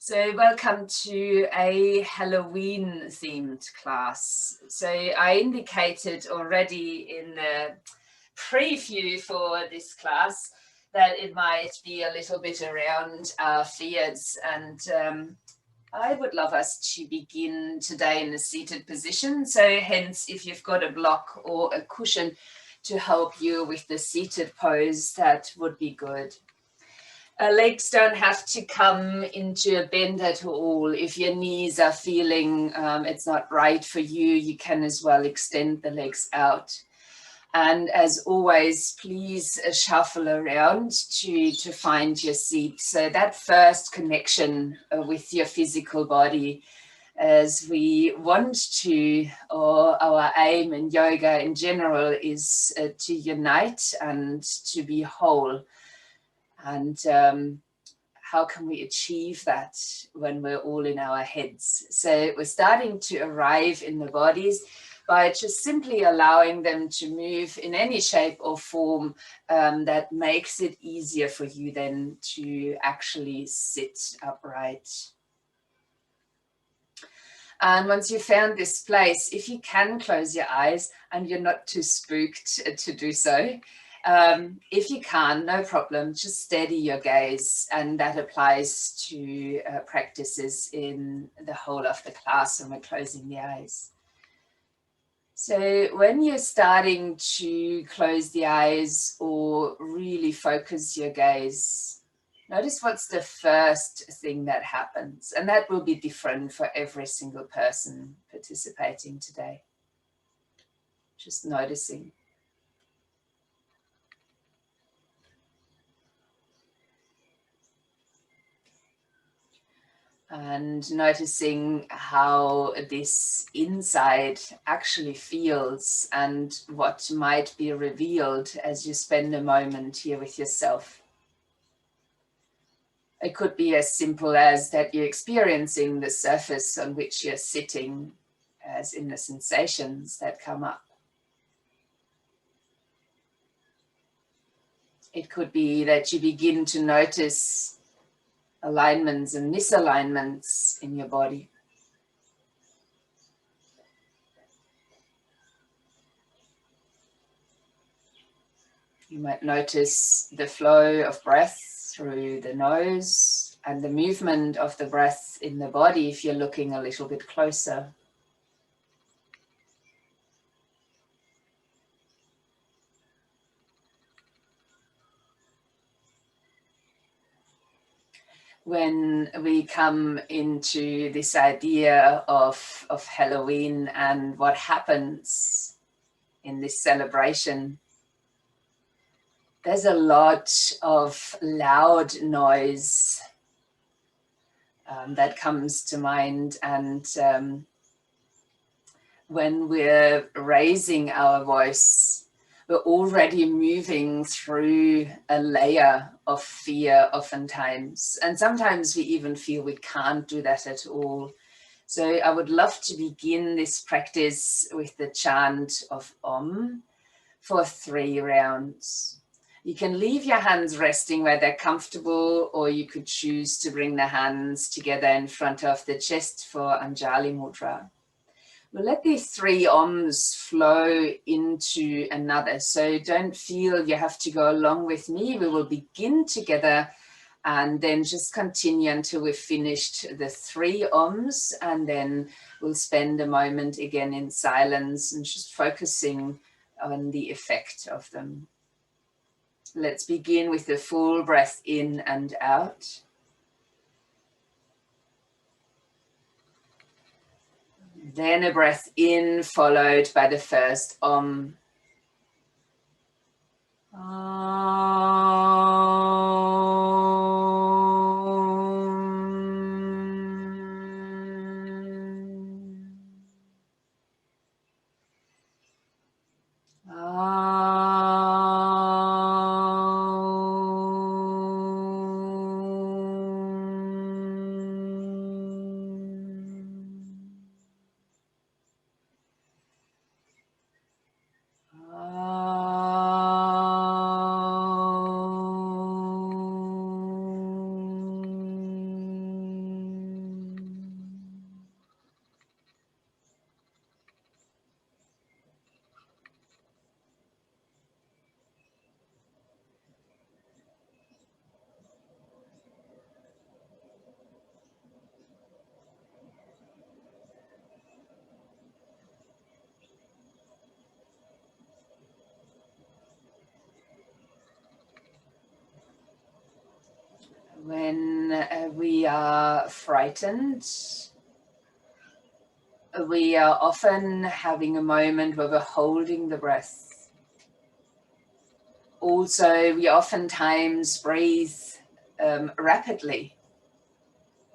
So welcome to a Halloween themed class. So I indicated already in the preview for this class that it might be a little bit around our fears, and I would love us to begin today in a seated position. So hence, if you've got a block or a cushion to help you with the seated pose, that would be good. Legs don't have to come into a bend at all. If your knees are feeling it's not right for you, you can as well extend the legs out. And as always, please shuffle around to find your seat. So that first connection with your physical body, as we want to, or our aim in yoga in general, is to unite and to be whole. And how can we achieve that when we're all in our heads? So we're starting to arrive in the bodies by just simply allowing them to move in any shape or form that makes it easier for you then to actually sit upright. And once you've found this place, if you can close your eyes and you're not too spooked to do so, if you can, no problem, just steady your gaze, and that applies to practices in the whole of the class when we're closing the eyes. So when you're starting to close the eyes or really focus your gaze, notice what's the first thing that happens, and that will be different for every single person participating today. Just noticing. And noticing how this inside actually feels and what might be revealed as you spend a moment here with yourself. It could be as simple as that you're experiencing the surface on which you're sitting, as in the sensations that come up. It could be that you begin to notice alignments and misalignments in your body. You might notice the flow of breath through the nose and the movement of the breath in the body if you're looking a little bit closer. When we come into this idea of Halloween and what happens in this celebration, there's a lot of loud noise that comes to mind, and when we're raising our voice, we're already moving through a layer of fear oftentimes. And sometimes we even feel we can't do that at all. So I would love to begin this practice with the chant of Om for 3 rounds. You can leave your hands resting where they're comfortable, or you could choose to bring the hands together in front of the chest for Anjali Mudra. We'll let these 3 Oms flow into another. So don't feel you have to go along with me. We will begin together and then just continue until we've finished the 3 Oms. And then we'll spend a moment again in silence and just focusing on the effect of them. Let's begin with the full breath in and out. Then a breath in followed by the first Om. When we are frightened, we are often having a moment where we're holding the breath. Also, we oftentimes breathe rapidly.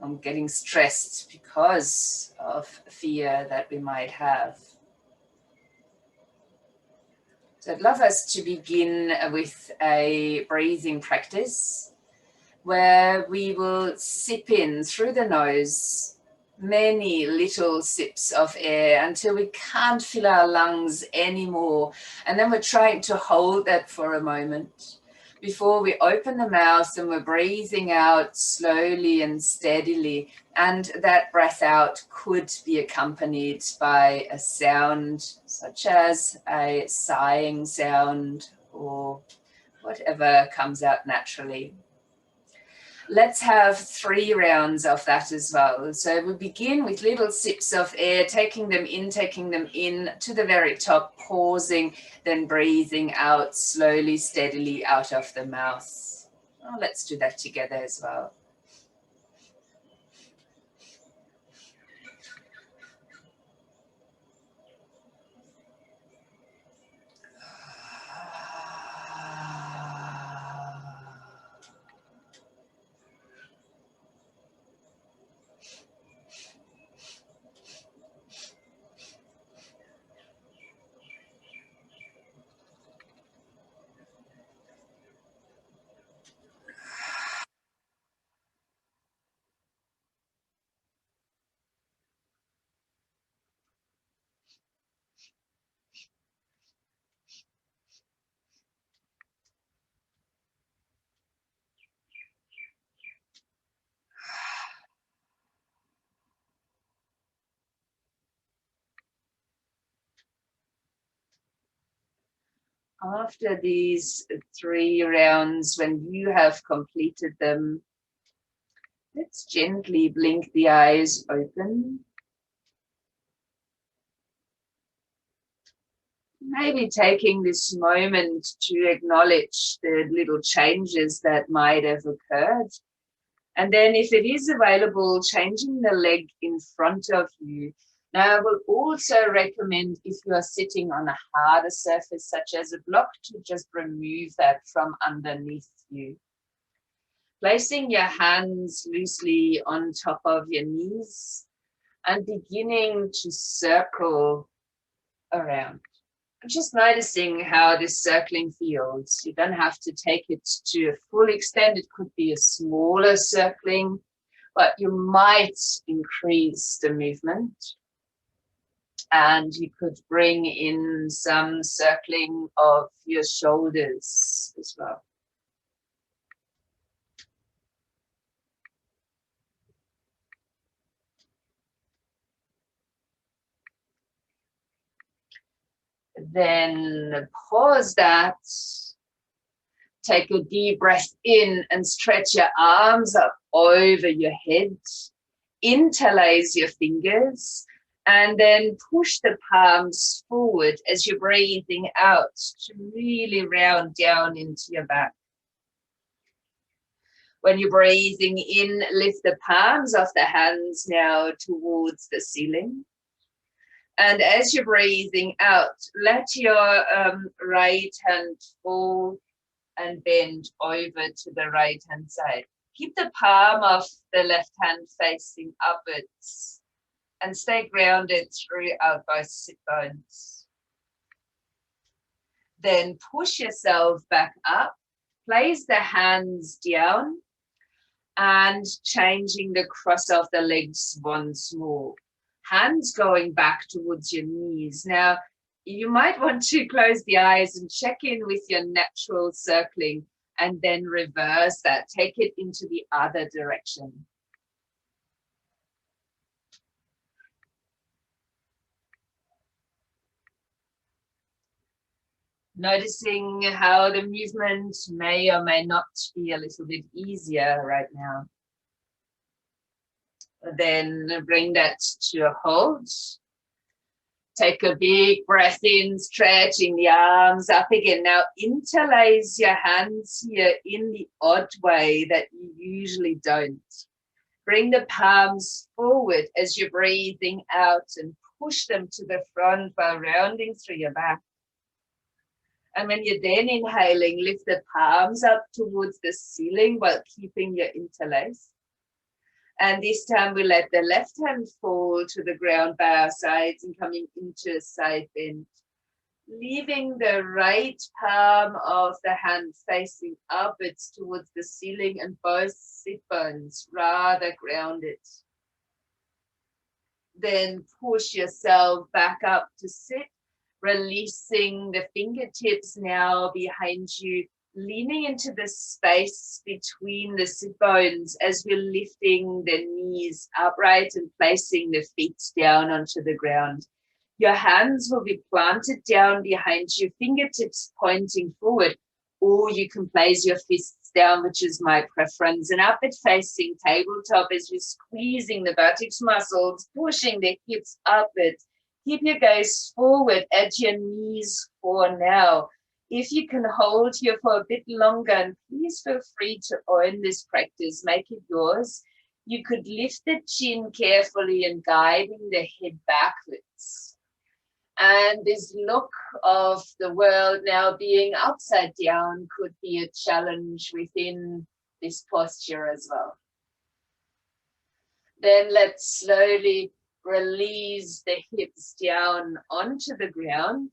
I'm getting stressed because of fear that we might have. So I'd love us to begin with a breathing practice where we will sip in through the nose many little sips of air until we can't fill our lungs anymore. And then we're trying to hold that for a moment before we open the mouth and we're breathing out slowly and steadily. And that breath out could be accompanied by a sound such as a sighing sound or whatever comes out naturally. Let's have 3 rounds of that as well. So we begin with little sips of air, taking them in to the very top, pausing, then breathing out slowly, steadily out of the mouth. Oh, let's do that together as well. After these 3 rounds, when you have completed them, let's gently blink the eyes open. Maybe taking this moment to acknowledge the little changes that might have occurred. And then if it is available, changing the leg in front of you. Now, I will also recommend if you are sitting on a harder surface, such as a block, to just remove that from underneath you. Placing your hands loosely on top of your knees and beginning to circle around. Just noticing how this circling feels. You don't have to take it to a full extent. It could be a smaller circling, but you might increase the movement. And you could bring in some circling of your shoulders as well. Then pause that. Take a deep breath in and stretch your arms up over your head. Interlace your fingers and then push the palms forward as you're breathing out to really round down into your back. When you're breathing in, lift the palms of the hands now towards the ceiling. And as you're breathing out, let your right hand fall and bend over to the right hand side. Keep the palm of the left hand facing upwards and stay grounded throughout both sit bones. Then push yourself back up, place the hands down and changing the cross of the legs once more. Hands going back towards your knees. Now, you might want to close the eyes and check in with your natural circling and then reverse that. Take it into the other direction. Noticing how the movement may or may not be a little bit easier right now. Then bring that to a hold. Take a big breath in, stretching the arms up again. Now interlace your hands here in the odd way that you usually don't. Bring the palms forward as you're breathing out and push them to the front while rounding through your back. And when you're then inhaling, lift the palms up towards the ceiling while keeping your interlace. And this time we let the left hand fall to the ground by our sides and coming into a side bend. Leaving the right palm of the hand facing upwards towards the ceiling and both sit bones rather grounded. Then push yourself back up to sit, releasing the fingertips now behind you, leaning into the space between the sit bones as we're lifting the knees upright and placing the feet down onto the ground. Your hands will be planted down behind you, fingertips pointing forward, or you can place your fists down, which is my preference. And upward facing tabletop as you're squeezing the buttocks muscles, pushing the hips upward. Keep your gaze forward at your knees for now. If you can hold here for a bit longer, and please feel free to own this practice, make it yours. You could lift the chin carefully and guiding the head backwards. And this look of the world now being upside down could be a challenge within this posture as well. Then let's slowly release the hips down onto the ground.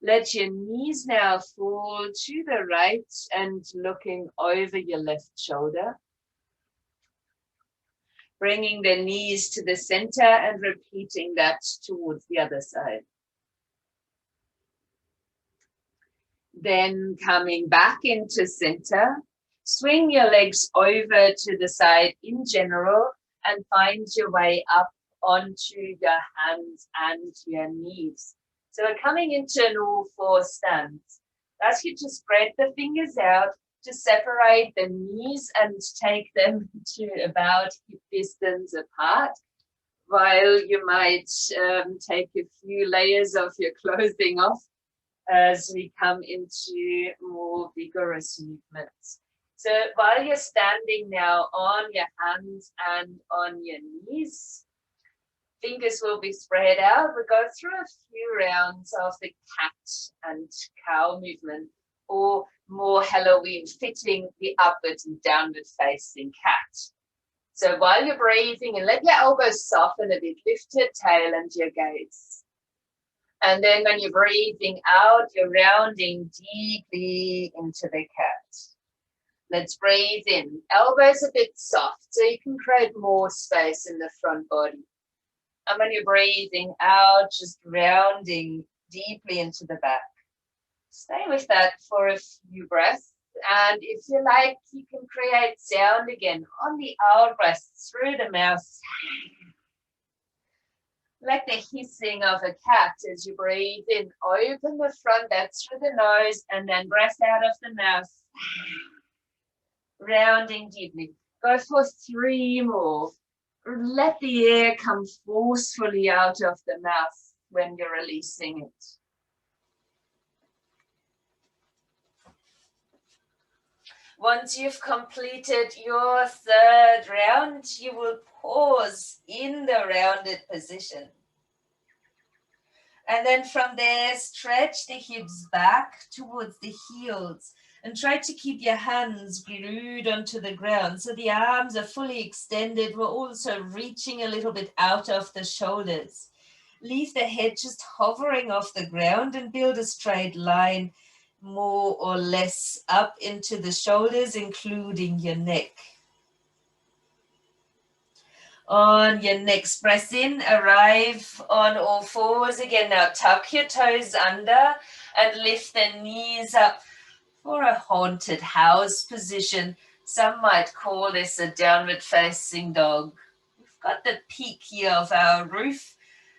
Let your knees now fall to the right and looking over your left shoulder. Bringing the knees to the center and repeating that towards the other side. Then coming back into center, swing your legs over to the side in general and find your way up onto your hands and your knees. So we're coming into an all-four stance. Ask you to spread the fingers out, to separate the knees and take them to about hip distance apart, while you might take a few layers of your clothing off as we come into more vigorous movements. So while you're standing now on your hands and on your knees, fingers will be spread out. We'll go through a few rounds of the cat and cow movement, or more Halloween fitting the upward and downward facing cat. So while you're breathing, and let your elbows soften a bit, lift your tail and your gaze. And then when you're breathing out, you're rounding deeply into the cat. Let's breathe in. Elbows a bit soft, so you can create more space in the front body. And when you're breathing out, just rounding deeply into the back. Stay with that for a few breaths. And if you like, you can create sound again on the out breath through the mouth. Like the hissing of a cat as you breathe in. Open the front, that's through the nose, and then breath out of the mouth. Rounding deeply. Go for 3 more. Let the air come forcefully out of the mouth when you're releasing it. Once you've completed your 3rd round, you will pause in the rounded position. And then from there, stretch the hips back towards the heels and try to keep your hands glued onto the ground. So the arms are fully extended. We're also reaching a little bit out of the shoulders. Leave the head just hovering off the ground and build a straight line more or less up into the shoulders, including your neck. On your next breath in, arrive on all fours again. Now tuck your toes under and lift the knees up for a haunted house position. Some might call this a downward facing dog. We've got the peak here of our roof,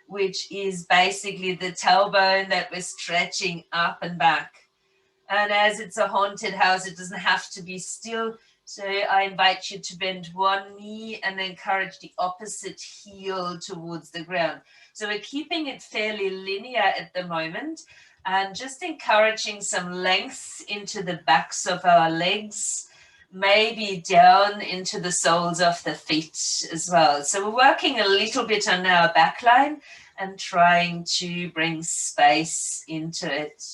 which is basically the tailbone that we're stretching up and back. And as it's a haunted house, it doesn't have to be still. So I invite you to bend one knee and encourage the opposite heel towards the ground. So we're keeping it fairly linear at the moment and just encouraging some length into the backs of our legs, maybe down into the soles of the feet as well. So we're working a little bit on our back line and trying to bring space into it.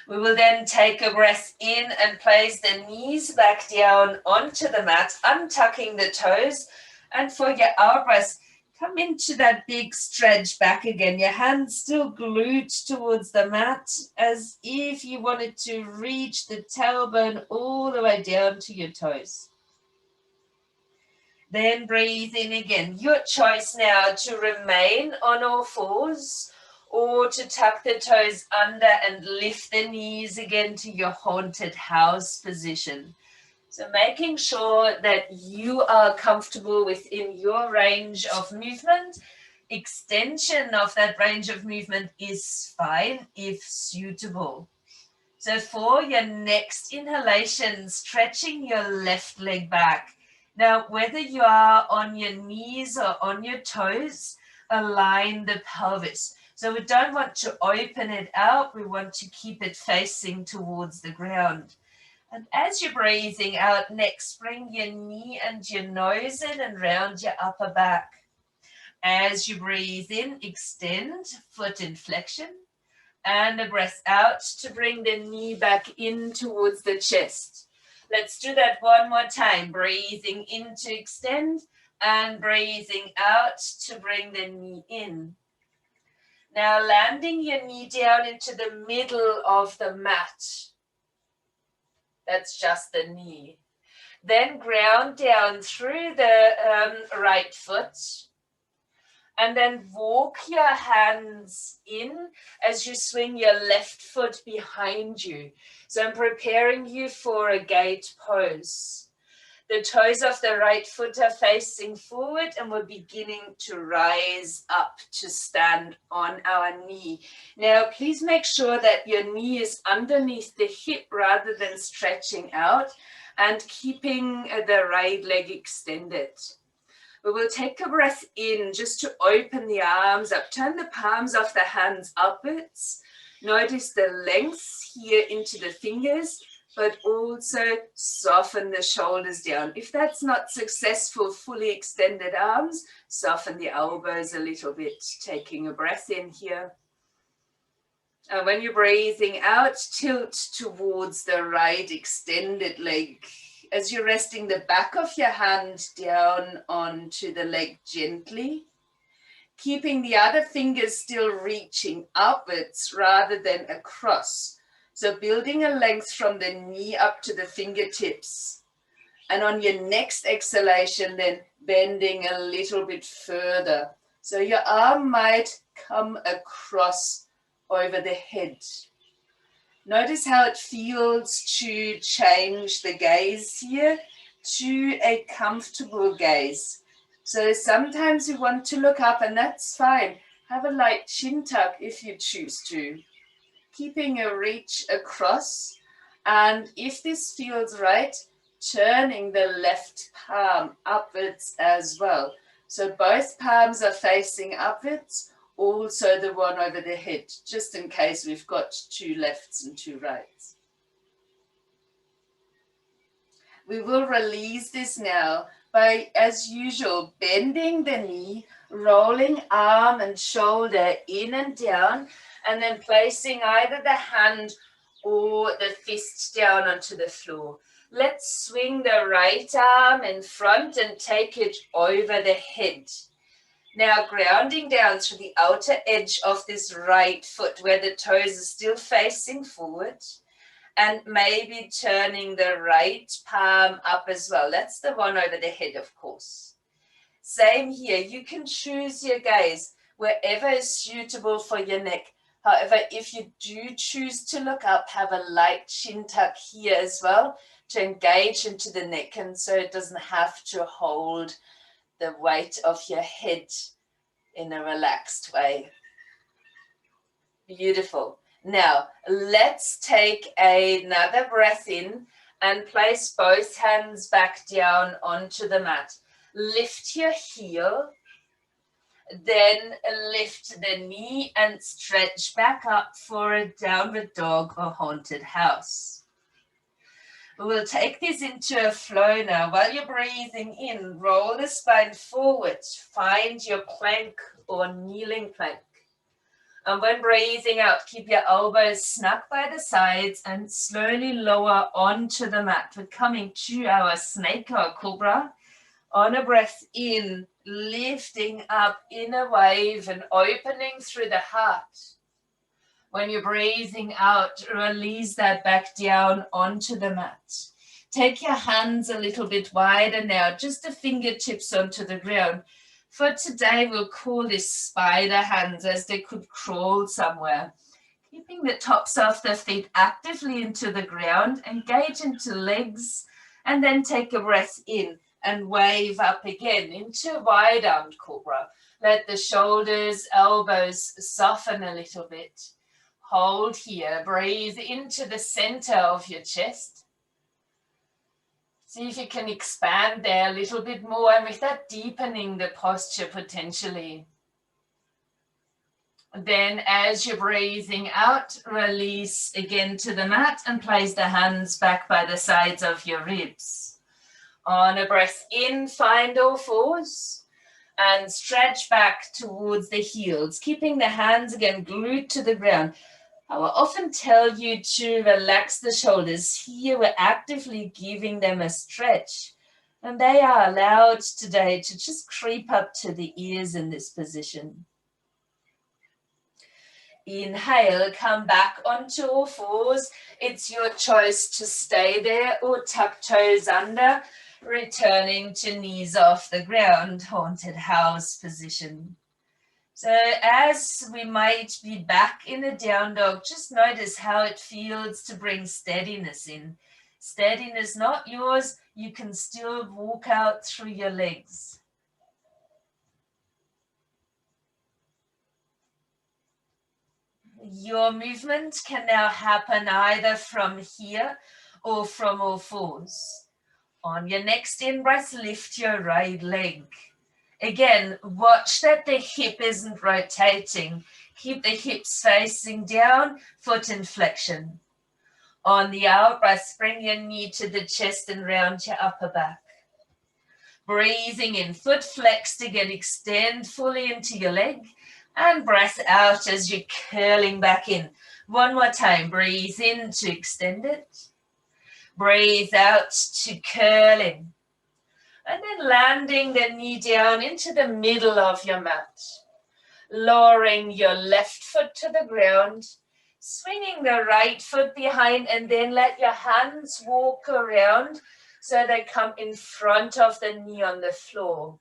We will then take a breath in and place the knees back down onto the mat, untucking the toes. And for your out breath, come into that big stretch back again. Your hands still glued towards the mat as if you wanted to reach the tailbone all the way down to your toes. Then breathe in again. Your choice now to remain on all fours or to tuck the toes under and lift the knees again to your haunted house position. So making sure that you are comfortable within your range of movement. Extension of that range of movement is fine if suitable. So for your next inhalation, stretching your left leg back. Now, whether you are on your knees or on your toes, align the pelvis. So we don't want to open it out. We want to keep it facing towards the ground. And as you're breathing out, next, bring your knee and your nose in and round your upper back. As you breathe in, extend, foot inflection. And a breath out to bring the knee back in towards the chest. Let's do that one more time. Breathing in to extend and breathing out to bring the knee in. Now landing your knee down into the middle of the mat. That's just the knee. Then ground down through the right foot. And then walk your hands in as you swing your left foot behind you. So I'm preparing you for a gate pose. The toes of the right foot are facing forward and we're beginning to rise up to stand on our knee. Now, please make sure that your knee is underneath the hip rather than stretching out and keeping the right leg extended. We will take a breath in just to open the arms up. Turn the palms of the hands upwards. Notice the length here into the fingers, but also soften the shoulders down. If that's not successful, fully extended arms, soften the elbows a little bit. Taking a breath in here. And when you're breathing out, tilt towards the right extended leg. As you're resting the back of your hand down onto the leg gently, keeping the other fingers still reaching upwards rather than across. So building a length from the knee up to the fingertips. And on your next exhalation, then bending a little bit further. So your arm might come across over the head. Notice how it feels to change the gaze here to a comfortable gaze. So sometimes you want to look up and that's fine. Have a light chin tuck if you choose to. Keeping a reach across. And if this feels right, turning the left palm upwards as well. So both palms are facing upwards. Also the one over the head, just in case we've got two lefts and two rights. We will release this now by, as usual, bending the knee, rolling arm and shoulder in and down, and then placing either the hand or the fist down onto the floor. Let's swing the right arm in front and take it over the head. Now grounding down through the outer edge of this right foot where the toes are still facing forward and maybe turning the right palm up as well. That's the one over the head, of course. Same here. You can choose your gaze wherever is suitable for your neck. However, if you do choose to look up, have a light chin tuck here as well to engage into the neck, and so it doesn't have to hold the weight of your head in a relaxed way. Beautiful. Now, let's take another breath in and place both hands back down onto the mat. Lift your heel, then lift the knee and stretch back up for a downward dog or haunted house. We'll take this into a flow now. While you're breathing in, roll the spine forward. Find your plank or kneeling plank. And when breathing out, keep your elbows snug by the sides and slowly lower onto the mat. We're coming to our snake or cobra. On a breath in, lifting up in a wave and opening through the heart. When you're breathing out, release that back down onto the mat. Take your hands a little bit wider now, just the fingertips onto the ground. For today, we'll call this spider hands, as they could crawl somewhere. Keeping the tops of the feet actively into the ground, engage into legs, and then take a breath in and wave up again into wide-armed cobra. Let the shoulders, elbows soften a little bit. Hold here, breathe into the center of your chest. See if you can expand there a little bit more, and with that deepening the posture potentially. Then as you're breathing out, release again to the mat and place the hands back by the sides of your ribs. On a breath in, find all fours and stretch back towards the heels, keeping the hands again glued to the ground. I will often tell you to relax the shoulders. Here we're actively giving them a stretch, and they are allowed today to just creep up to the ears in this position. Inhale, come back onto all fours. It's your choice to stay there or tuck toes under, returning to knees off the ground, haunted house position. So as we might be back in a down dog, just notice how it feels to bring steadiness in. Steadiness not yours, you can still walk out through your legs. Your movement can now happen either from here or from all fours. On your next in-breath, lift your right leg. Again, watch that the hip isn't rotating. Keep the hips facing down, foot in flexion. On the out-breath, bring your knee to the chest and round your upper back. Breathing in, foot flexed again, extend fully into your leg. And breath out as you're curling back in. One more time, breathe in to extend it. Breathe out to curl in. And then landing the knee down into the middle of your mat. Lowering your left foot to the ground. Swinging the right foot behind, and then let your hands walk around so they come in front of the knee on the floor.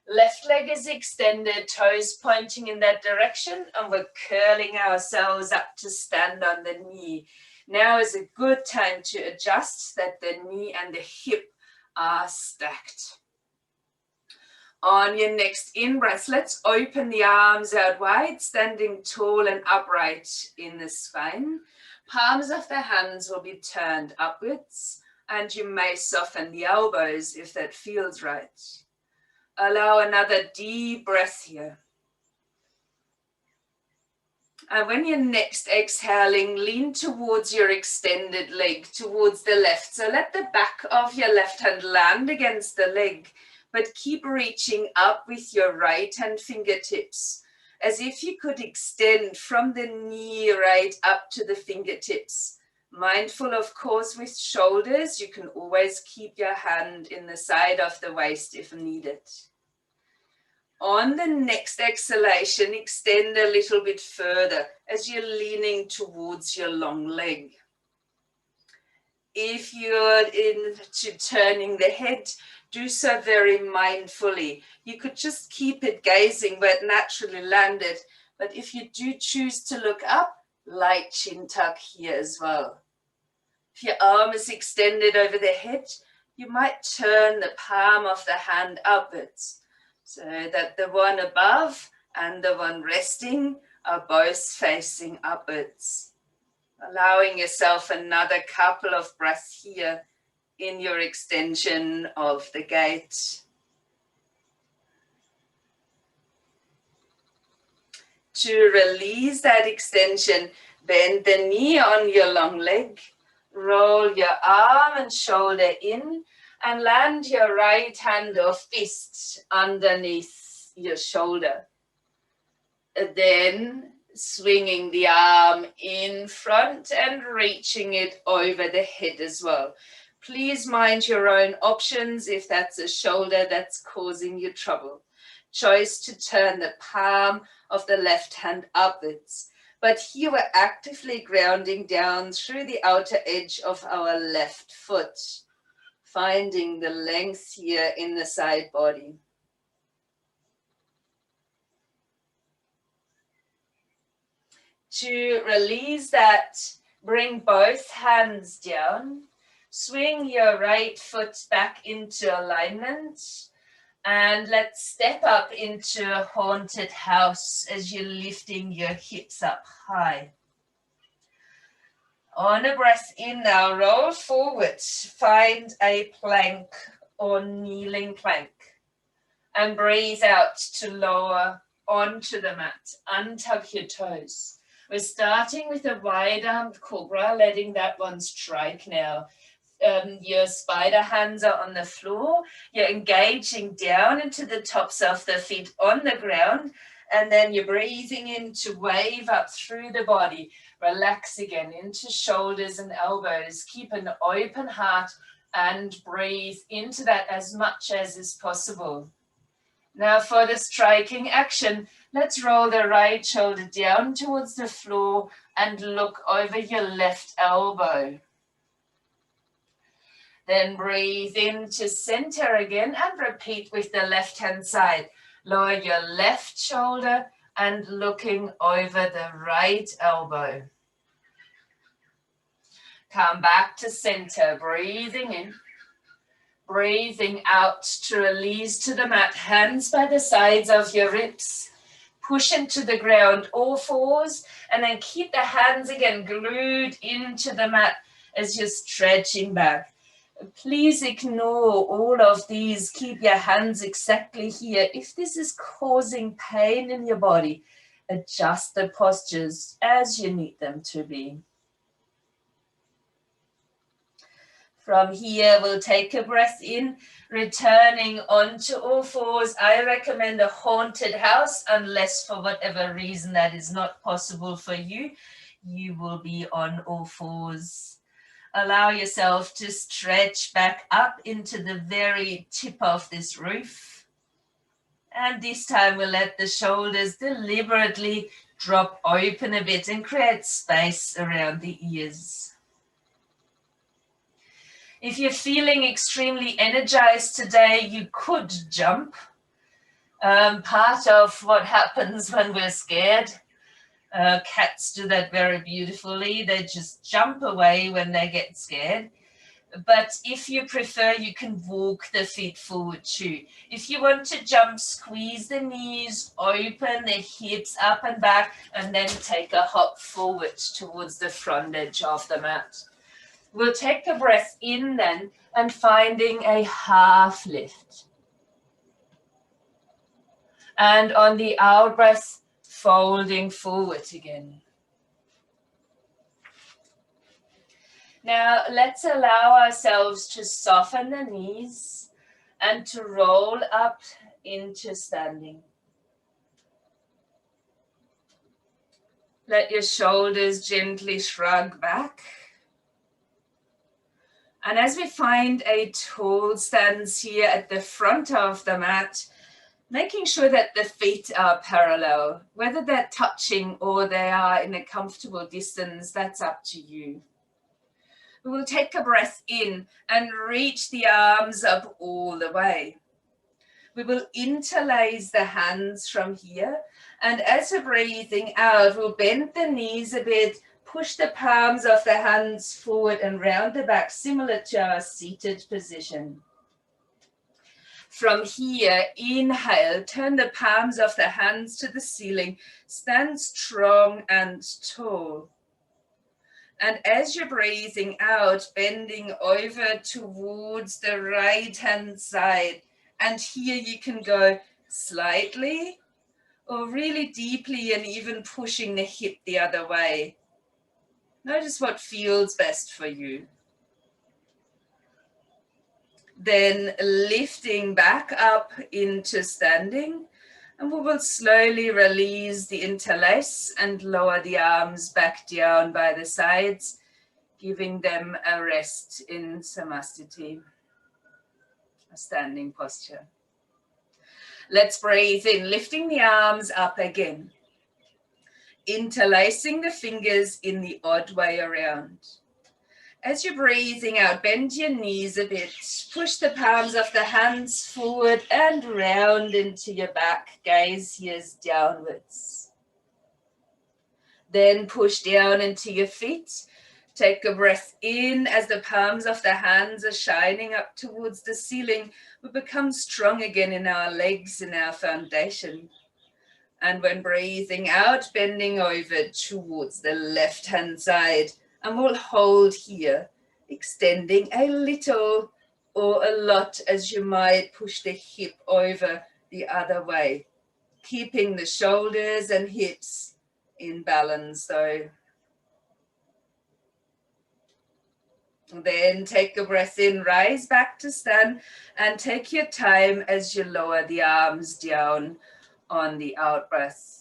Left leg is extended, toes pointing in that direction, and we're curling ourselves up to stand on the knee. Now is a good time to adjust that the knee and the hip are stacked. On your next in-breath, let's open the arms out wide, standing tall and upright in the spine. Palms of the hands will be turned upwards, and you may soften the elbows if that feels right. Allow another deep breath here. And when you're next exhaling, lean towards your extended leg, towards the left. So let the back of your left hand land against the leg, but keep reaching up with your right hand fingertips, as if you could extend from the knee right up to the fingertips. Mindful, of course, with shoulders, you can always keep your hand in the side of the waist if needed. On the next exhalation, extend a little bit further as you're leaning towards your long leg. If you're into turning the head, do so very mindfully. You could just keep it gazing where it naturally landed, but if you do choose to look up, light chin tuck here as well. If your arm is extended over the head, you might turn the palm of the hand upwards so that the one above and the one resting are both facing upwards. Allowing yourself another couple of breaths here in your extension of the gate. To release that extension, bend the knee on your long leg, roll your arm and shoulder in, and land your right hand or fist underneath your shoulder. Then swinging the arm in front and reaching it over the head as well. Please mind your own options if that's a shoulder that's causing you trouble. Choice to turn the palm of the left hand upwards. But here we're actively grounding down through the outer edge of our left foot, finding the length here in the side body. To release that, bring both hands down, swing your right foot back into alignment, and let's step up into a haunted house as you're lifting your hips up high. On a breath in now, roll forward, find a plank or kneeling plank, and breathe out to lower onto the mat. Untuck your toes. We're starting with a wide-armed cobra, letting that one strike now. Your spider hands are on the floor. You're engaging down into the tops of the feet on the ground, and then you're breathing in to wave up through the body. Relax again into shoulders and elbows. Keep an open heart and breathe into that as much as is possible. Now for the striking action, let's roll the right shoulder down towards the floor and look over your left elbow. Then breathe into center again and repeat with the left hand side. Lower your left shoulder and looking over the right elbow. Come back to center, breathing in. Breathing out to release to the mat, hands by the sides of your ribs. Push into the ground, all fours, and then keep the hands again glued into the mat as you're stretching back. Please ignore all of these. Keep your hands exactly here. If this is causing pain in your body, adjust the postures as you need them to be. From here, we'll take a breath in, returning onto all fours. I recommend a haunted house, unless for whatever reason that is not possible for you, you will be on all fours. Allow yourself to stretch back up into the very tip of this roof. And this time we'll let the shoulders deliberately drop open a bit and create space around the ears. If you're feeling extremely energized today, you could jump. Part of what happens when we're scared. Cats do that very beautifully. They just jump away when they get scared. But if you prefer, you can walk the feet forward too. If you want to jump, squeeze the knees, open the hips up and back, and then take a hop forward towards the front edge of the mat. We'll take a breath in then and finding a half lift. And on the out breath, folding forward again. Now let's allow ourselves to soften the knees and to roll up into standing. Let your shoulders gently shrug back. And as we find a tall stance here at the front of the mat, making sure that the feet are parallel, whether they're touching or they are in a comfortable distance, that's up to you. We will take a breath in and reach the arms up all the way. We will interlace the hands from here, and as we're breathing out, we'll bend the knees a bit, push the palms of the hands forward and round the back, similar to our seated position. From here, inhale, turn the palms of the hands to the ceiling, stand strong and tall. And as you're breathing out, bending over towards the right-hand side. And here you can go slightly or really deeply and even pushing the hip the other way. Notice what feels best for you. Then lifting back up into standing. And we will slowly release the interlace and lower the arms back down by the sides, giving them a rest in Samastiti, a standing posture. Let's breathe in, lifting the arms up again. Interlacing the fingers in the odd way around. As you're breathing out, bend your knees a bit. Push the palms of the hands forward and round into your back. Gaze here's downwards. Then push down into your feet. Take a breath in as the palms of the hands are shining up towards the ceiling. We become strong again in our legs, in our foundation. And when breathing out, bending over towards the left-hand side. And we'll hold here, extending a little or a lot as you might push the hip over the other way. Keeping the shoulders and hips in balance though. Then take a breath in, rise back to stand, and take your time as you lower the arms down on the out breath.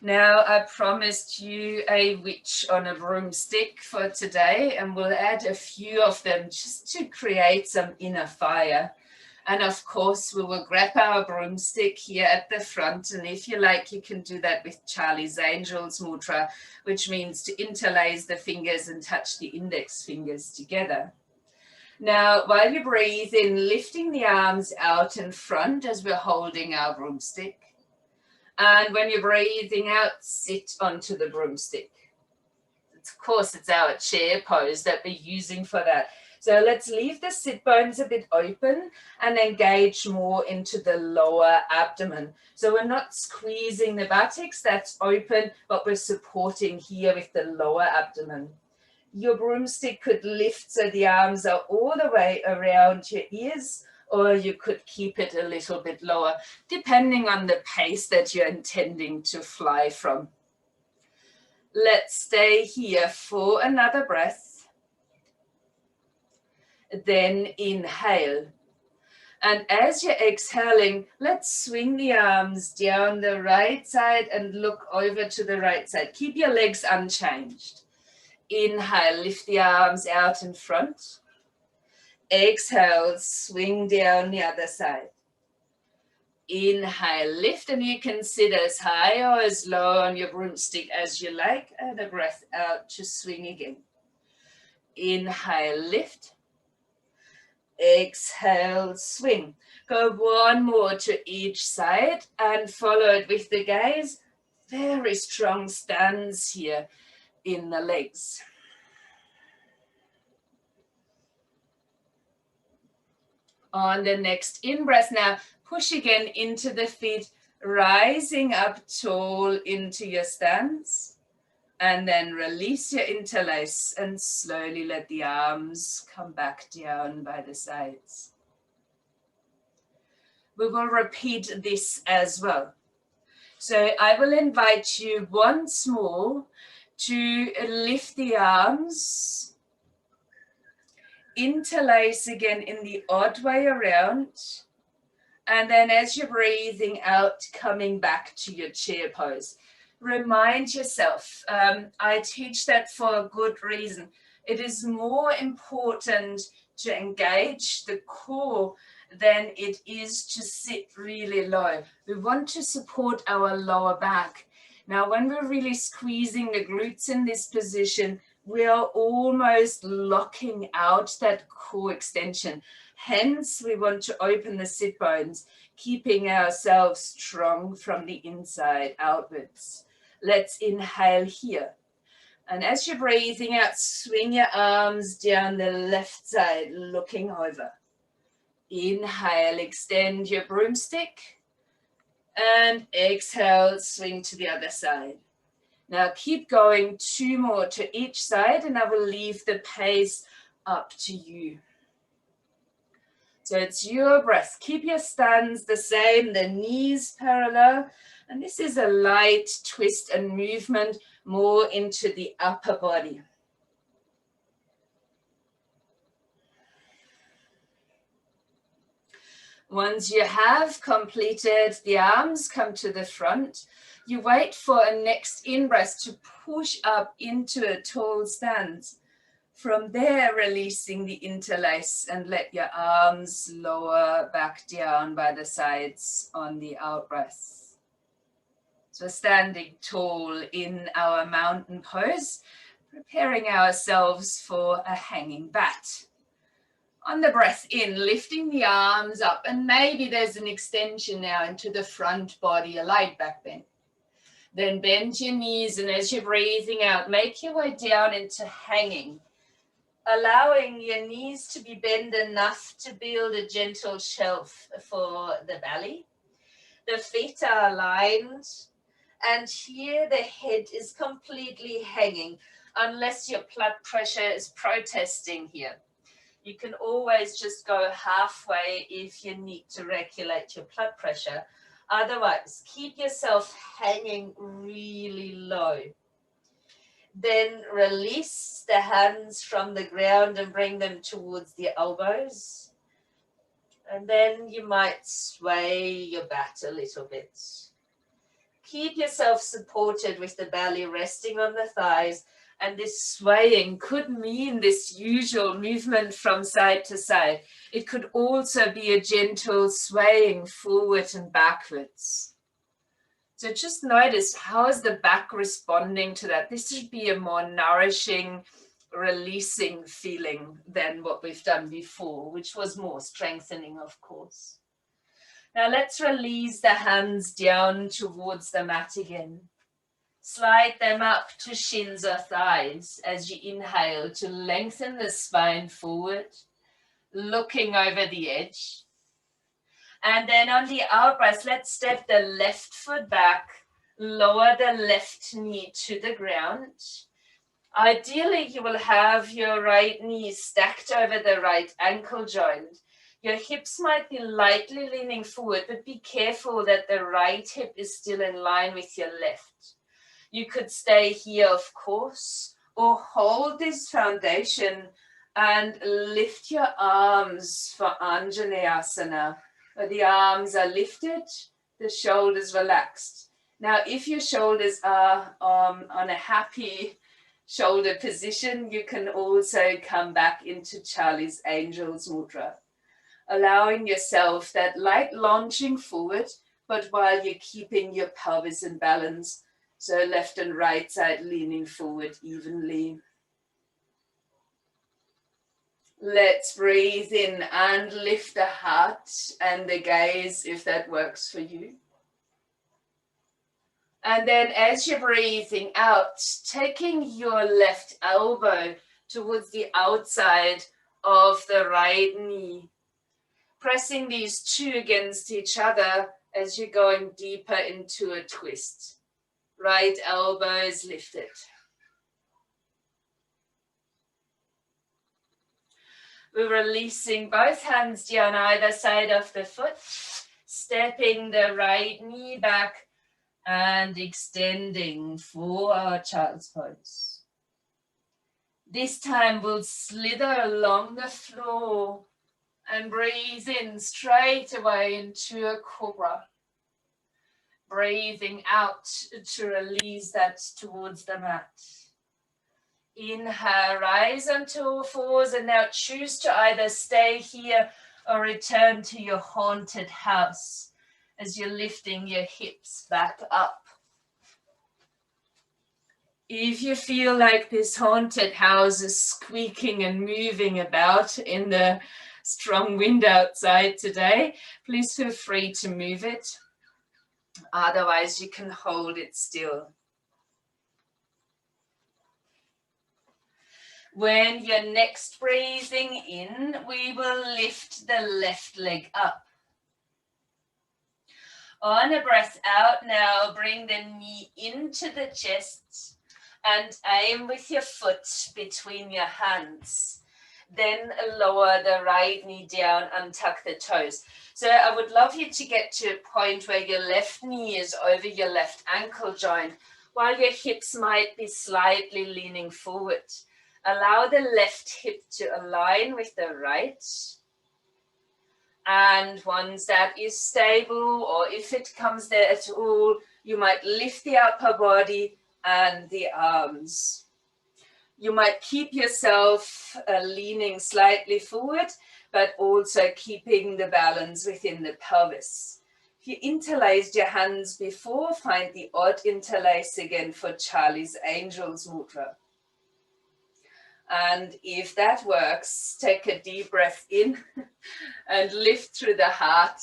Now I promised you a witch on a broomstick for today, and we'll add a few of them just to create some inner fire. And of course we will grab our broomstick here at the front, and if you like you can do that with Charlie's Angels Mudra, which means to interlace the fingers and touch the index fingers together. Now while you breathe in, lifting the arms out in front as we're holding our broomstick. And when you're breathing out, sit onto the broomstick. Of course, it's our chair pose that we're using for that. So let's leave the sit bones a bit open and engage more into the lower abdomen. So we're not squeezing the buttocks, that's open, but we're supporting here with the lower abdomen. Your broomstick could lift so the arms are all the way around your ears, or you could keep it a little bit lower, depending on the pace that you're intending to fly from. Let's stay here for another breath. Then inhale. And as you're exhaling, let's swing the arms down the right side and look over to the right side. Keep your legs unchanged. Inhale, lift the arms out in front. Exhale, swing down the other side. Inhale, lift, and you can sit as high or as low on your broomstick as you like, and a breath out to swing again. Inhale, lift. Exhale, swing. Go one more to each side and follow it with the gaze. Very strong stance here in the legs. On the next in-breath now, push again into the feet, rising up tall into your stance. And then release your interlace and slowly let the arms come back down by the sides. We will repeat this as well. So I will invite you once more to lift the arms, interlace again in the odd way around, and then as you're breathing out, coming back to your chair pose. Remind yourself, I teach that for a good reason. It is more important to engage the core than it is to sit really low. We want to support our lower back. Now, when we're really squeezing the glutes in this position, we are almost locking out that core extension. Hence, we want to open the sit bones, keeping ourselves strong from the inside outwards. Let's inhale here. And as you're breathing out, swing your arms down the left side, looking over. Inhale, extend your broomstick. And exhale, swing to the other side. Now keep going, 2 more to each side, and I will leave the pace up to you. So it's your breath. Keep your stance the same, the knees parallel. And this is a light twist and movement more into the upper body. Once you have completed, the arms come to the front. You wait for a next in-breath to push up into a tall stance. From there, releasing the interlace and let your arms lower back down by the sides on the out-breath. So standing tall in our mountain pose, preparing ourselves for a hanging bat. On the breath in, lifting the arms up, and maybe there's an extension now into the front body, a light back bend. Then bend your knees, and as you're breathing out, make your way down into hanging, allowing your knees to be bent enough to build a gentle shelf for the belly. The feet are aligned, and here the head is completely hanging, unless your blood pressure is protesting here. You can always just go halfway if you need to regulate your blood pressure. Otherwise, keep yourself hanging really low. Then release the hands from the ground and bring them towards the elbows. And then you might sway your bat a little bit. Keep yourself supported with the belly resting on the thighs. And this swaying could mean this usual movement from side to side. It could also be a gentle swaying forward and backwards. So just notice, how is the back responding to that? This should be a more nourishing, releasing feeling than what we've done before, which was more strengthening, of course. Now let's release the hands down towards the mat again. Slide them up to shins or thighs as you inhale to lengthen the spine forward, looking over the edge. And then on the out breath, let's step the left foot back, lower the left knee to the ground. Ideally, you will have your right knee stacked over the right ankle joint. Your hips might be lightly leaning forward, but be careful that the right hip is still in line with your left. You could stay here, of course, or hold this foundation and lift your arms for Anjaneyasana. The arms are lifted, the shoulders relaxed. Now, if your shoulders are on a happy shoulder position, you can also come back into Charlie's Angel's Mudra, allowing yourself that light launching forward, but while you're keeping your pelvis in balance. So left and right side leaning forward evenly. Let's breathe in and lift the heart and the gaze if that works for you. And then as you're breathing out, taking your left elbow towards the outside of the right knee. Pressing these two against each other as you're going deeper into a twist. Right elbow is lifted. We're releasing both hands down either side of the foot, stepping the right knee back and extending for our child's pose. This time we'll slither along the floor and breathe in straight away into a cobra. Breathing out to release that towards the mat. Inhale, rise onto all fours, and now choose to either stay here or return to your haunted house as you're lifting your hips back up. If you feel like this haunted house is squeaking and moving about in the strong wind outside today, please feel free to move it. Otherwise, you can hold it still. When you're next breathing in, we will lift the left leg up. On a breath out now, bring the knee into the chest and aim with your foot between your hands. Then lower the right knee down and tuck the toes. So I would love you to get to a point where your left knee is over your left ankle joint, while your hips might be slightly leaning forward. Allow the left hip to align with the right. And once that is stable, or if it comes there at all, you might lift the upper body and the arms. You might keep yourself leaning slightly forward, but also keeping the balance within the pelvis. If you interlaced your hands before, find the odd interlace again for Charlie's Angel's Mudra. And if that works, take a deep breath in and lift through the heart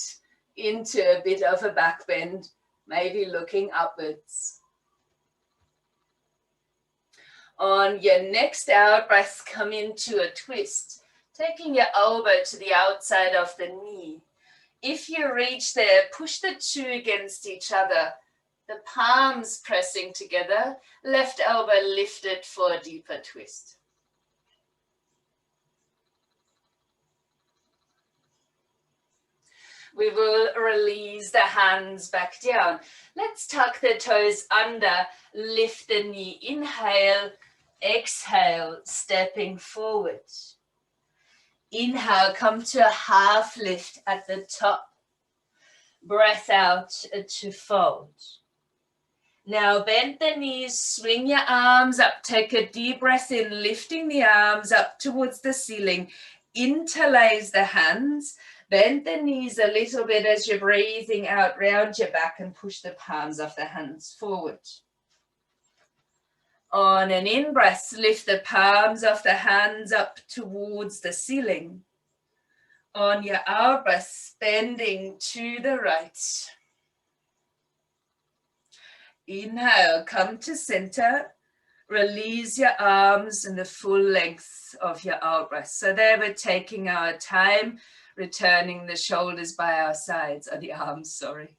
into a bit of a back bend, maybe looking upwards. On your next out breath, come into a twist, taking your elbow to the outside of the knee. If you reach there, push the two against each other, the palms pressing together, left elbow lifted for a deeper twist. We will release the hands back down. Let's tuck the toes under, lift the knee, inhale, exhale, stepping forward. Inhale, come to a half lift at the top. Breath out to fold. Now bend the knees, swing your arms up, take a deep breath in, lifting the arms up towards the ceiling. Interlace the hands. Bend the knees a little bit as you're breathing out, round your back and push the palms of the hands forward. On an in-breath, lift the palms of the hands up towards the ceiling. On your out-breath, bending to the right. Inhale, come to center. Release your arms in the full length of your out-breath. So there we're taking our time, returning the shoulders by our sides, or the arms, sorry.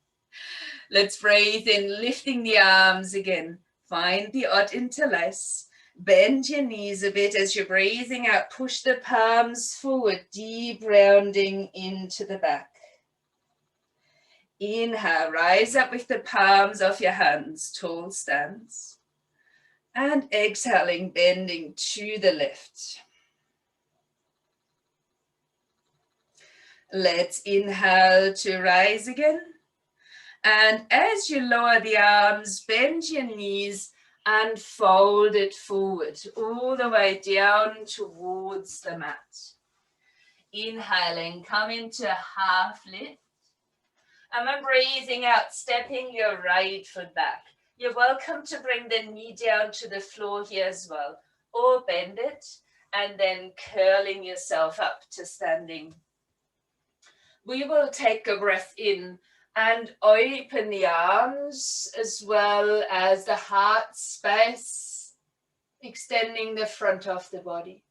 Let's breathe in, lifting the arms again. Find the odd interlace. Bend your knees a bit as you're breathing out. Push the palms forward, deep rounding into the back. Inhale, rise up with the palms of your hands, tall stance. And exhaling, bending to the left. Let's inhale to rise again. And as you lower the arms, bend your knees and fold it forward, all the way down towards the mat. Inhaling, come into a half lift. And then breathing out, stepping your right foot back. You're welcome to bring the knee down to the floor here as well, or bend it, and then curling yourself up to standing. We will take a breath in and open the arms as well as the heart space, extending the front of the body.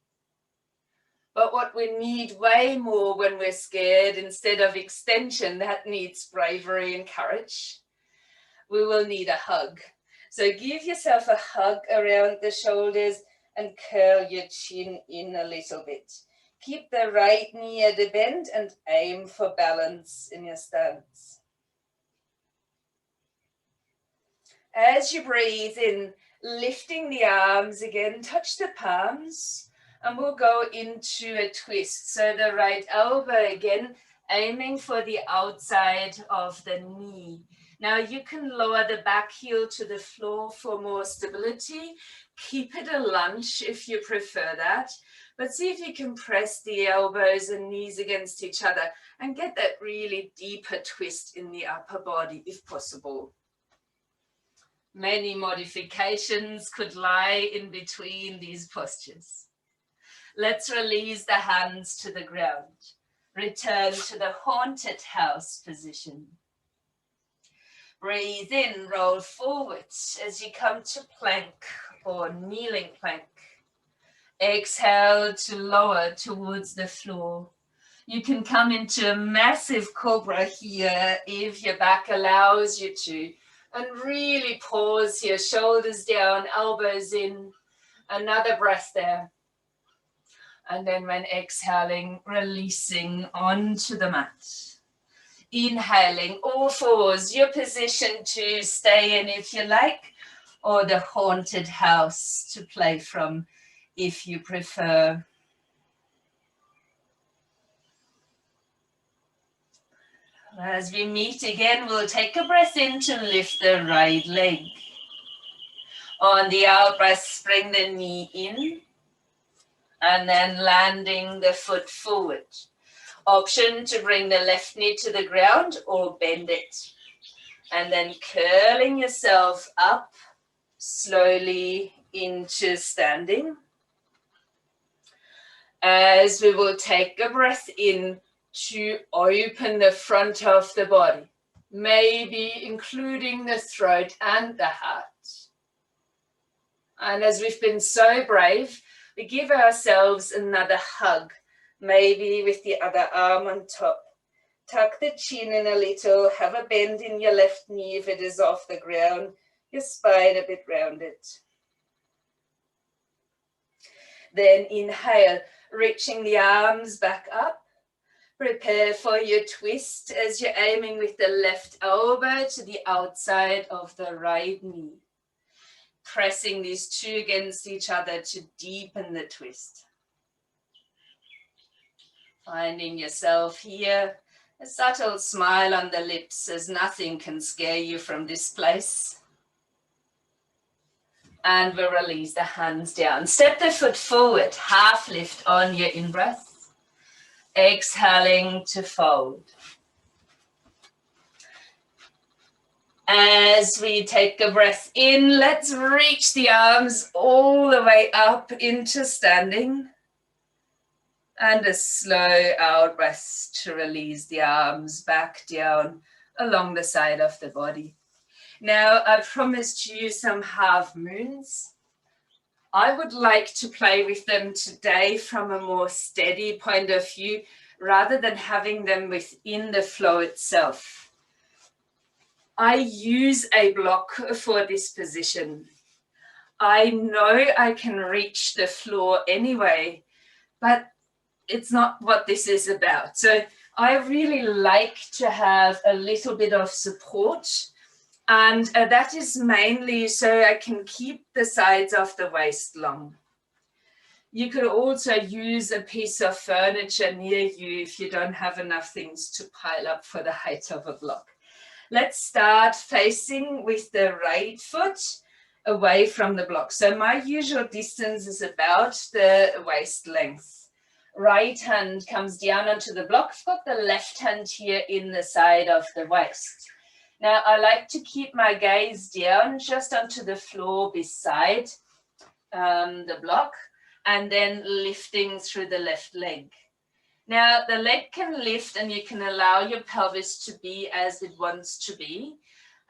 But what we need way more when we're scared, instead of extension, that needs bravery and courage. We will need a hug. So give yourself a hug around the shoulders and curl your chin in a little bit. Keep the right knee at a bend and aim for balance in your stance. As you breathe in, lifting the arms again, touch the palms, and we'll go into a twist. So the right elbow again, aiming for the outside of the knee. Now you can lower the back heel to the floor for more stability. Keep it a lunge if you prefer that. But see if you can press the elbows and knees against each other and get that really deeper twist in the upper body if possible. Many modifications could lie in between these postures. Let's release the hands to the ground. Return to the haunted house position. Breathe in, roll forward as you come to plank or kneeling plank. Exhale to lower towards the floor. You can come into a massive cobra here if your back allows you to. And really pause here, shoulders down, elbows in. Another breath there. And then when exhaling, releasing onto the mat. Inhaling, all fours, your position to stay in if you like, or the haunted house to play from if you prefer. As we meet again, we'll take a breath in to lift the right leg. On the out breath, bring the knee in, and then landing the foot forward. Option to bring the left knee to the ground or bend it. And then curling yourself up slowly into standing. As we will take a breath in to open the front of the body, maybe including the throat and the heart. And as we've been so brave, we give ourselves another hug, maybe with the other arm on top. Tuck the chin in a little, have a bend in your left knee if it is off the ground, your spine a bit rounded. Then inhale, reaching the arms back up. Prepare for your twist as you're aiming with the left elbow to the outside of the right knee. Pressing these two against each other to deepen the twist. Finding yourself here, a subtle smile on the lips as nothing can scare you from this place. And we'll release the hands down. Step the foot forward, half lift on your in-breath. Exhaling to fold. As we take a breath in, let's reach the arms all the way up into standing. And a slow out breath to release the arms back down along the side of the body. Now, I promised you some half moons. I would like to play with them today from a more steady point of view, rather than having them within the flow itself. I use a block for this position. I know I can reach the floor anyway, but it's not what this is about. So I really like to have a little bit of support, and that is mainly so I can keep the sides of the waist long. You could also use a piece of furniture near you if you don't have enough things to pile up for the height of a block. Let's start facing with the right foot away from the block. So my usual distance is about the waist length. Right hand comes down onto the block. I've got the left hand here in the side of the waist. Now I like to keep my gaze down just onto the floor beside the block, and then lifting through the left leg. Now the leg can lift and you can allow your pelvis to be as it wants to be,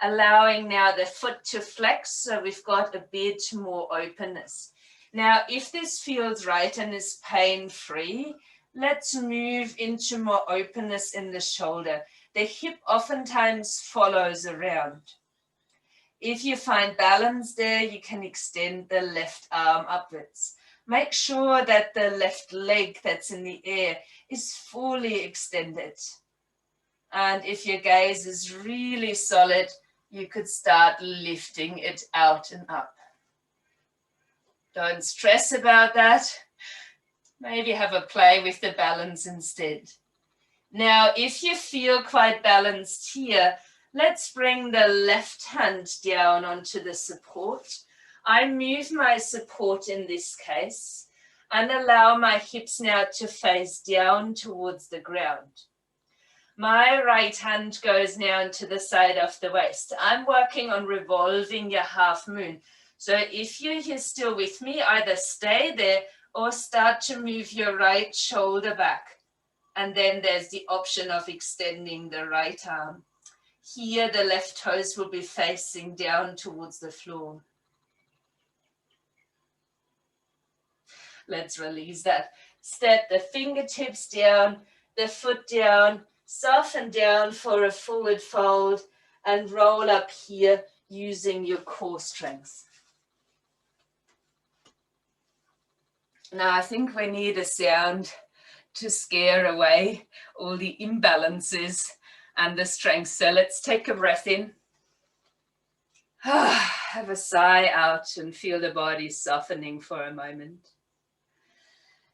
allowing now the foot to flex so we've got a bit more openness. Now if this feels right and is pain-free, let's move into more openness in the shoulder. The hip oftentimes follows around. If you find balance there, you can extend the left arm upwards. Make sure that the left leg that's in the air is fully extended. And if your gaze is really solid, you could start lifting it out and up. Don't stress about that. Maybe have a play with the balance instead. Now, if you feel quite balanced here, let's bring the left hand down onto the support. I move my support in this case and allow my hips now to face down towards the ground. My right hand goes now into the side of the waist. I'm working on revolving your half moon. So if you're here still with me, either stay there or start to move your right shoulder back. And then there's the option of extending the right arm. Here, the left toes will be facing down towards the floor. Let's release that. Step the fingertips down, the foot down, soften down for a forward fold, and roll up here using your core strength. Now I think we need a sound to scare away all the imbalances and the strength. So let's take a breath in. Have a sigh out and feel the body softening for a moment.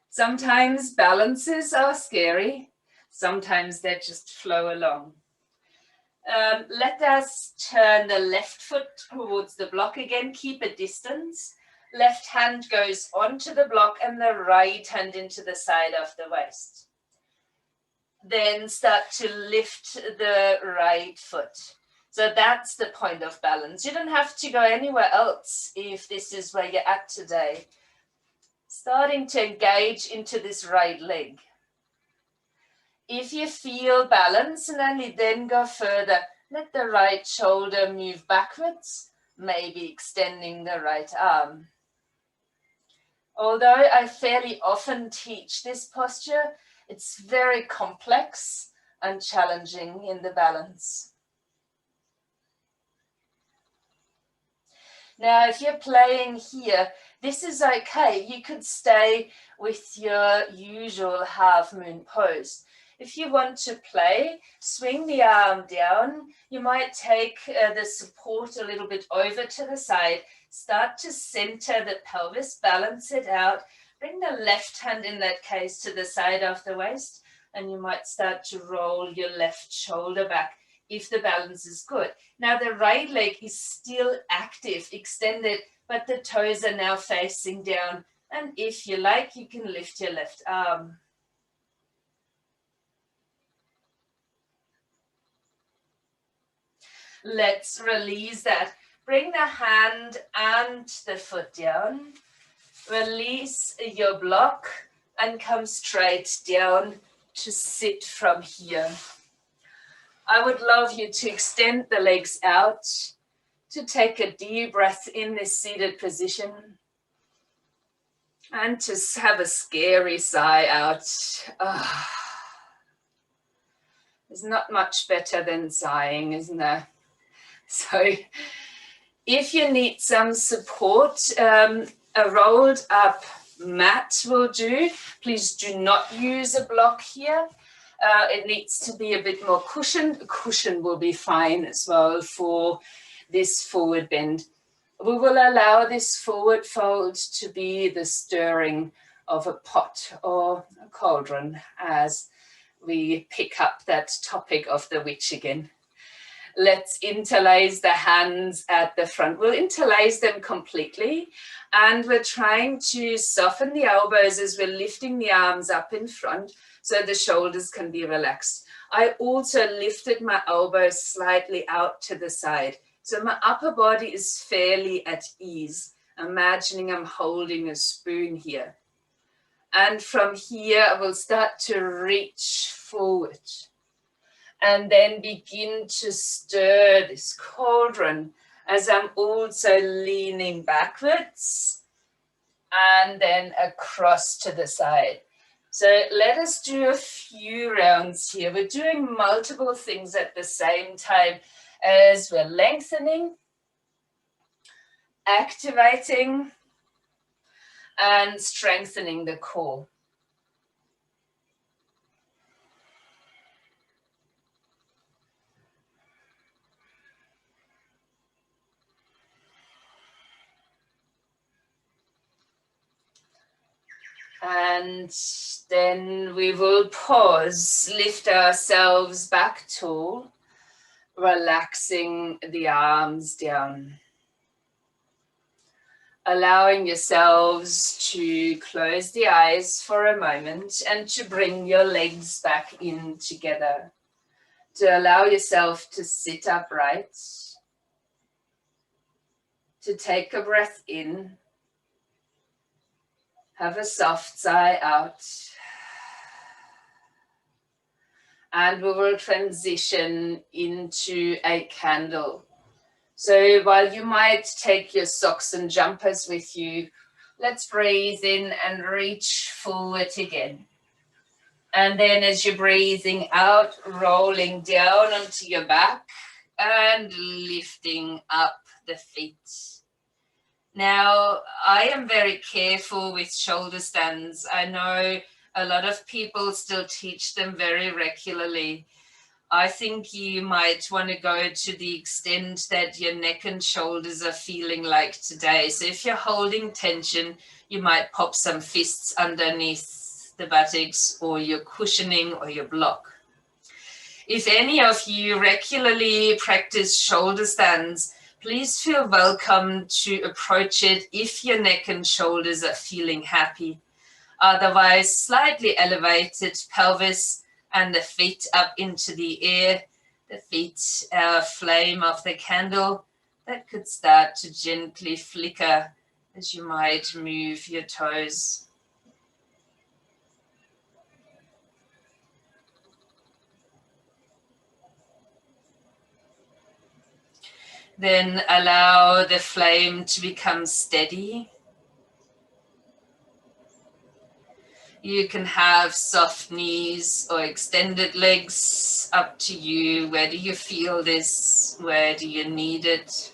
Sometimes balances are scary. Sometimes they just flow along. Let us turn the left foot towards the block again. Keep a distance. Left hand goes onto the block and the right hand into the side of the waist. Then start to lift the right foot. So that's the point of balance. You don't have to go anywhere else if this is where you're at today. Starting to engage into this right leg. If you feel balance, and only then go further, let the right shoulder move backwards, maybe extending the right arm. Although I fairly often teach this posture, it's very complex and challenging in the balance. Now, if you're playing here, this is okay. You could stay with your usual half moon pose. If you want to play, swing the arm down. You might take the support a little bit over to the side. Start to center the pelvis, balance it out. Bring the left hand in that case to the side of the waist, and you might start to roll your left shoulder back if the balance is good. Now the right leg is still active, extended, but the toes are now facing down. And if you like, you can lift your left arm. Let's release that. Bring the hand and the foot down. Release your block and come straight down to sit from here. I would love you to extend the legs out, to take a deep breath in this seated position, and to have a scary sigh out. There's not much better than sighing, isn't there? So if you need some support, a rolled up mat will do. Please do not use a block here. It needs to be a bit more cushioned. A cushion will be fine as well for this forward bend. We will allow this forward fold to be the stirring of a pot or a cauldron as we pick up that topic of the witch again. Let's interlace the hands at the front. We'll interlace them completely, and we're trying to soften the elbows as we're lifting the arms up in front so the shoulders can be relaxed. I also lifted my elbows slightly out to the side, so my upper body is fairly at ease, imagining I'm holding a spoon here. And from here, I will start to reach forward and then begin to stir this cauldron as I'm also leaning backwards and then across to the side. So let us do a few rounds here. We're doing multiple things at the same time as we're lengthening, activating, and strengthening the core. And then we will pause, lift ourselves back tall, relaxing the arms down. Allowing yourselves to close the eyes for a moment and to bring your legs back in together. To allow yourself to sit upright, to take a breath in. Have a soft sigh out. And we will transition into a candle. So while you might take your socks and jumpers with you, let's breathe in and reach forward again. And then as you're breathing out, rolling down onto your back and lifting up the feet. Now, I am very careful with shoulder stands. I know a lot of people still teach them very regularly. I think you might want to go to the extent that your neck and shoulders are feeling like today. So if you're holding tension, you might pop some fists underneath the buttocks, or your cushioning or your block. If any of you regularly practice shoulder stands, please feel welcome to approach it if your neck and shoulders are feeling happy. Otherwise, slightly elevated pelvis and the feet up into the air, the feet flame of the candle that could start to gently flicker as you might move your toes. Then allow the flame to become steady. You can have soft knees or extended legs, up to you. Where do you feel this? Where do you need it?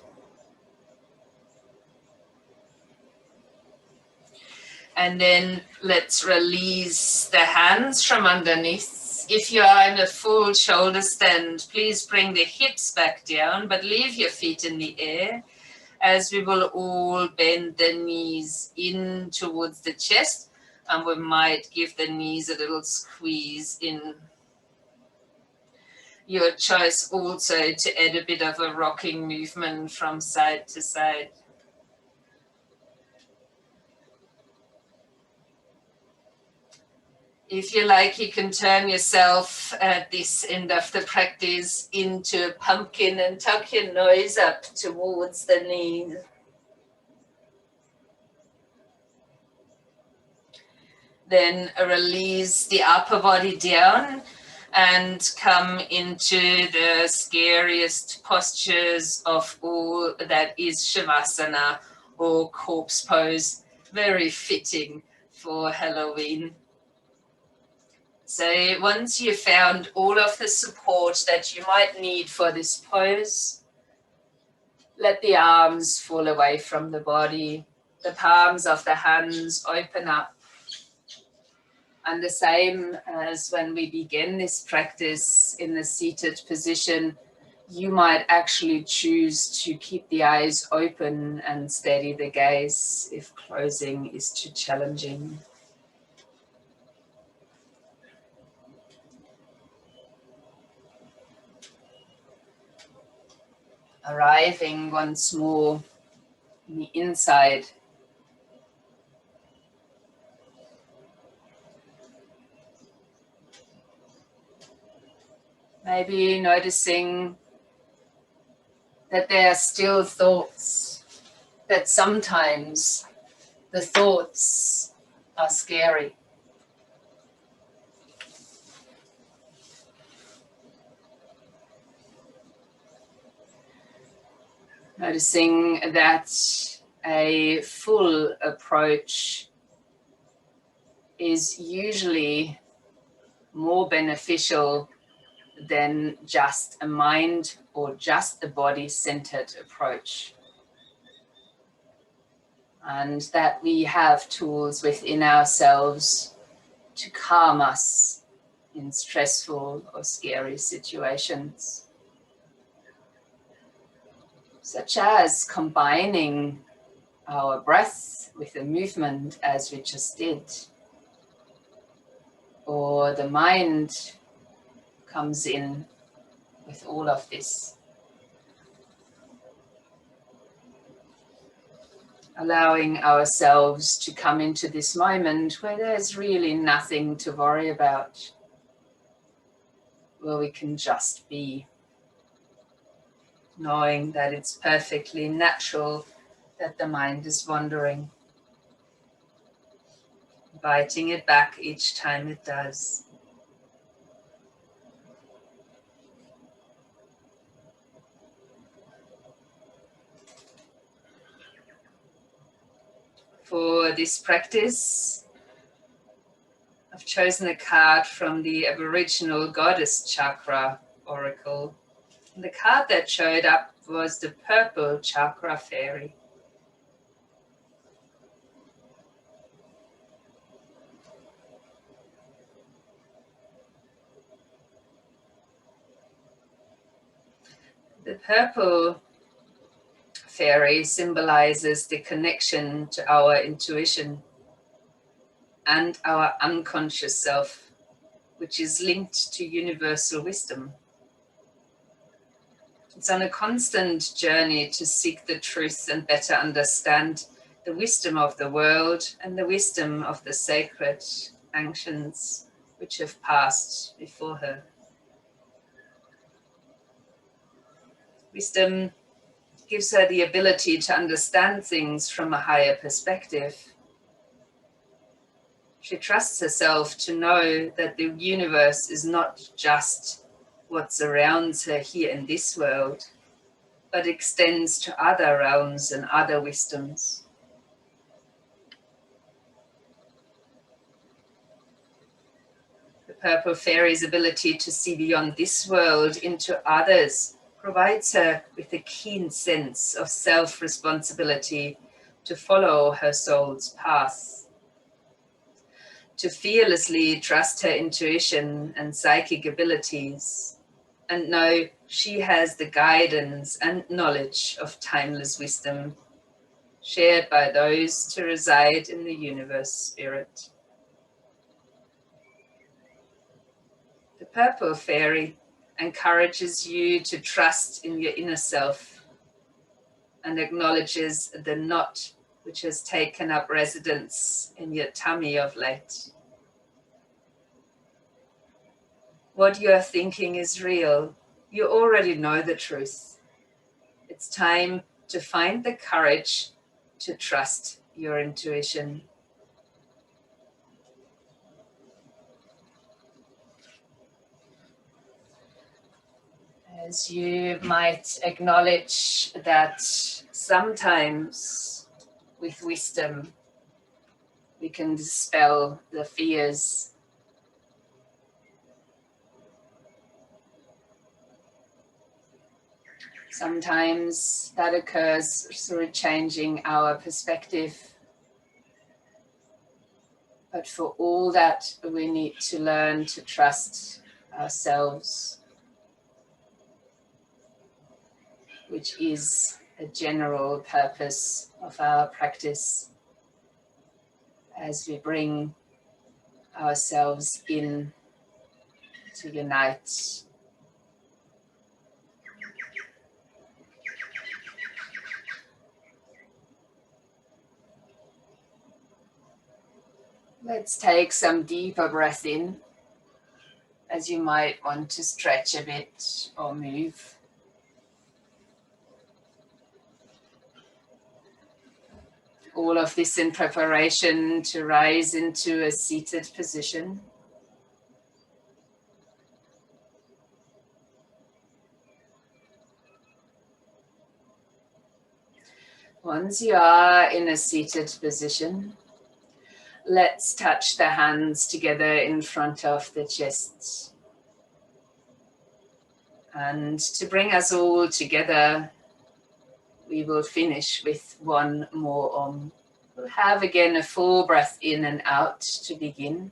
And then let's release the hands from underneath. If you are in a full shoulder stand, please bring the hips back down, but leave your feet in the air, as we will all bend the knees in towards the chest, and we might give the knees a little squeeze in. Your choice also to add a bit of a rocking movement from side to side. If you like, you can turn yourself at this end of the practice into a pumpkin and tuck your nose up towards the knees. Then release the upper body down and come into the scariest postures of all, that is Shavasana or corpse pose, very fitting for Halloween. So once you've found all of the support that you might need for this pose, let the arms fall away from the body, the palms of the hands open up. And the same as when we begin this practice in the seated position, you might actually choose to keep the eyes open and steady the gaze if closing is too challenging. Arriving once more in the inside. Maybe noticing that there are still thoughts, that sometimes the thoughts are scary. Noticing that a full approach is usually more beneficial than just a mind or just a body-centered approach. And that we have tools within ourselves to calm us in stressful or scary situations, such as combining our breath with the movement as we just did, or the mind comes in with all of this. Allowing ourselves to come into this moment where there's really nothing to worry about, where we can just be, knowing that it's perfectly natural that the mind is wandering, inviting it back each time it does. For this practice, I've chosen a card from the Aboriginal Goddess Chakra Oracle. And the card that showed up was the Purple Chakra Fairy. The Purple Fairy symbolizes the connection to our intuition and our unconscious self, which is linked to universal wisdom. It's on a constant journey to seek the truth and better understand the wisdom of the world and the wisdom of the sacred ancients which have passed before her. Wisdom gives her the ability to understand things from a higher perspective. She trusts herself to know that the universe is not just what surrounds her here in this world, but extends to other realms and other wisdoms. The Purple Fairy's ability to see beyond this world into others provides her with a keen sense of self-responsibility to follow her soul's path, to fearlessly trust her intuition and psychic abilities, and know she has the guidance and knowledge of timeless wisdom shared by those to reside in the universe spirit. The Purple Fairy encourages you to trust in your inner self and acknowledges the knot which has taken up residence in your tummy of late. What you are thinking is real. You already know the truth. It's time to find the courage to trust your intuition. As you might acknowledge that sometimes with wisdom we can dispel the fears. Sometimes that occurs through changing our perspective. But for all that, we need to learn to trust ourselves, which is a general purpose of our practice as we bring ourselves in to unite. Let's take some deeper breath in, as you might want to stretch a bit or move. All of this in preparation to rise into a seated position. Once you are in a seated position, let's touch the hands together in front of the chest. And to bring us all together, we will finish with one more Om. We'll have again a full breath in and out to begin.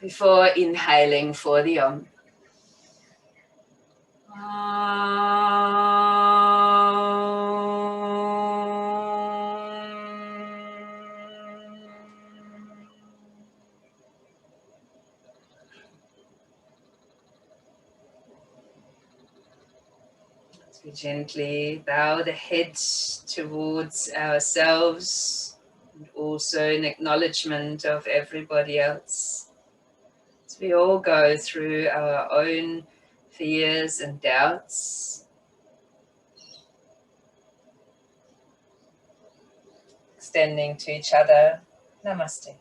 Before inhaling for the Om. We gently bow the head towards ourselves and also in acknowledgement of everybody else. As we all go through our own fears and doubts, extending to each other. Namaste.